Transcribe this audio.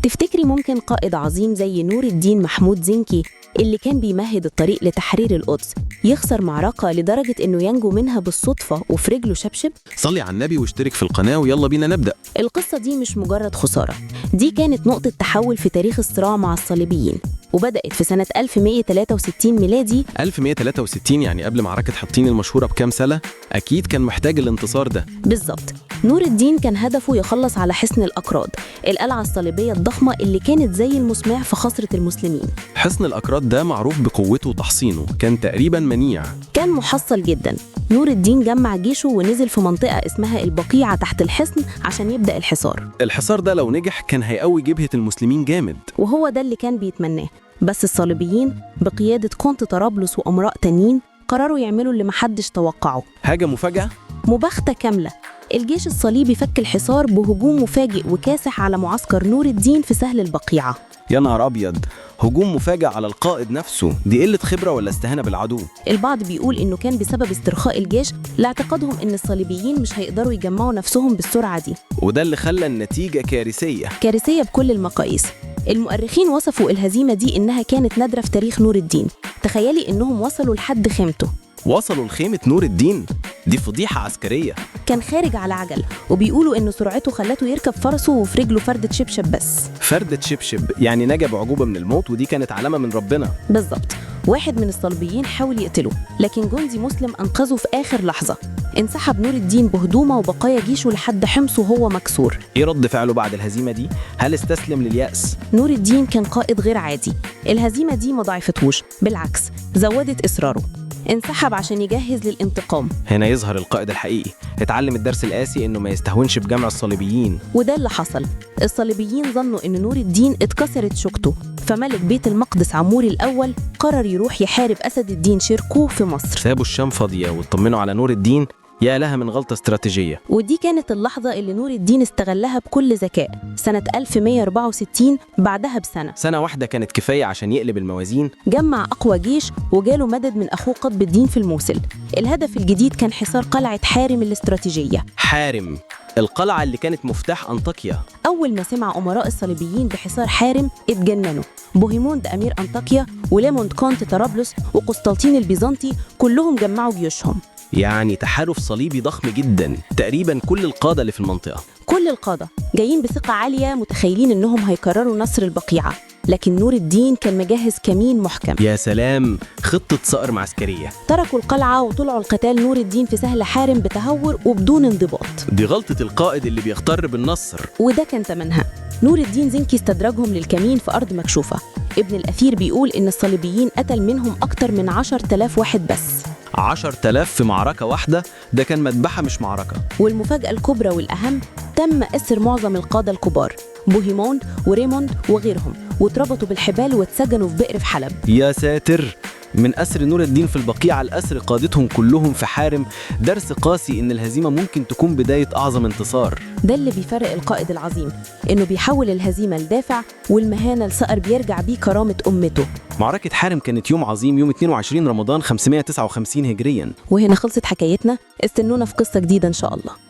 تفتكري ممكن قائد عظيم زي نور الدين محمود زنكي اللي كان بيمهد الطريق لتحرير القدس يخسر معركة لدرجة إنه ينجو منها بالصدفة وفي رجله شبشب؟ صلي على النبي واشترك في القناة ويلا بينا نبدأ. القصة دي مش مجرد خسارة، دي كانت نقطة تحول في تاريخ الصراع مع الصليبيين، وبدأت في سنة 1163 ميلادي. 1163 يعني قبل معركة حطين المشهورة بكام سنة؟ أكيد كان محتاج الانتصار ده. بالظبط، نور الدين كان هدفه يخلص على حصن الأكراد، القلعة الصليبية الضخمة اللي كانت زي المسمع في خاصرة المسلمين. حصن الأكراد ده معروف بقوته وتحصينه، كان تقريبا منيع. كان محصل جدا. نور الدين جمع جيشه ونزل في منطقة اسمها البقيعة تحت الحصن عشان يبدأ الحصار. الحصار ده لو نجح كان هيقوي جبهة المسلمين جامد، وهو ده اللي كان بيتمناه. بس الصليبيين بقيادة كونت طرابلس وأمراء تانيين قرروا يعملوا اللي محدش توقعه، حاجة مفاجأة. مباغتة كاملة. الجيش الصليبي فك الحصار بهجوم مفاجئ وكاسح على معسكر نور الدين في سهل البقيعة. يا نهار أبيض، هجوم مفاجئ على القائد نفسه، دي قلة خبرة ولا استهانة بالعدو؟ البعض بيقول إنه كان بسبب استرخاء الجيش لاعتقادهم إن الصليبيين مش هيقدروا يجمعوا نفسهم بالسرعة دي، وده اللي خلى النتيجة كارثية. كارثية بكل المقاييس. المؤرخين وصفوا الهزيمة دي إنها كانت نادرة في تاريخ نور الدين. تخيلي إنهم وصلوا لحد خيمته. وصلوا لخيمة نور الدين؟ دي فضيحة عسكرية. كان خارج على عجل، وبيقولوا إن سرعته خلته يركب فرسه وفي رجله فردة شبشب بس. فردة شبشب يعني نجا بعجوبة من الموت، ودي كانت علامة من ربنا. بالظبط. واحد من الصليبيين حاول يقتله، لكن جندي مسلم أنقذه في آخر لحظة. انسحب نور الدين بهدومه وبقايا جيشه لحد حمصه وهو مكسور. ايه رد فعله بعد الهزيمة دي؟ هل استسلم لليأس؟ نور الدين كان قائد غير عادي. الهزيمة دي ما ضعفتهوش، بالعكس زودت إصراره. انسحب عشان يجهز للانتقام. هنا يظهر القائد الحقيقي، اتعلم الدرس القاسي انه ما يستهونش بجمع الصليبيين. وده اللي حصل. الصليبيين ظنوا ان نور الدين اتكسرت شوكته، فملك بيت المقدس عموري الأول قرر يروح يحارب أسد الدين شيركو في مصر. سابوا الشام فاضية واطمنوا على نور الدين. يا لها من غلطة استراتيجية. ودي كانت اللحظة اللي نور الدين استغلها بكل ذكاء. سنة 1164 بعدها بسنة، سنة واحدة كانت كفاية عشان يقلب الموازين. جمع أقوى جيش وجاله مدد من أخوه قطب الدين في الموصل. الهدف الجديد كان حصار قلعة حارم الاستراتيجية. حارم، القلعة اللي كانت مفتاح أنطاكيا. أول ما سمع أمراء الصليبيين بحصار حارم اتجننوا. بوهيموند أمير أنطاكيا وليموند كونت طرابلس وقسطنطين البيزنطي كلهم جمعوا جيوشهم. يعني تحالف صليبي ضخم جدا، تقريبا كل القادة اللي في المنطقة. كل القادة جايين بثقة عالية متخيلين إنهم هيكرروا نصر البقيعة، لكن نور الدين كان مجهز كمين محكم. يا سلام، خطة صقر عسكرية. تركوا القلعة وطلعوا القتال نور الدين في سهل حارم بتهور وبدون انضباط. دي غلطة القائد اللي بيغتر بالنصر، وده كان ثمنها. نور الدين زنكي استدرجهم للكمين في أرض مكشوفة. ابن الأثير بيقول إن الصليبيين قتل منهم أكتر من 10,000 واحد بس. 10,000 في معركة واحدة؟ ده كان مذبحة مش معركة. والمفاجأة الكبرى والأهم، تم أسر معظم القادة الكبار بوهيموند وريموند وغيرهم، واتربطوا بالحبال واتسجنوا في بئر في حلب. يا ساتر، من أسر نور الدين في البقيعة لأسر قادتهم كلهم في حارم. درس قاسي إن الهزيمة ممكن تكون بداية أعظم انتصار. ده اللي بيفرق القائد العظيم، إنه بيحول الهزيمة لدافع والمهانة لصقر بيرجع بيه كرامة أمته. معركة حارم كانت يوم عظيم، يوم 22 رمضان 559 هجريا. وهنا خلصت حكايتنا، استنونا في قصة جديدة إن شاء الله.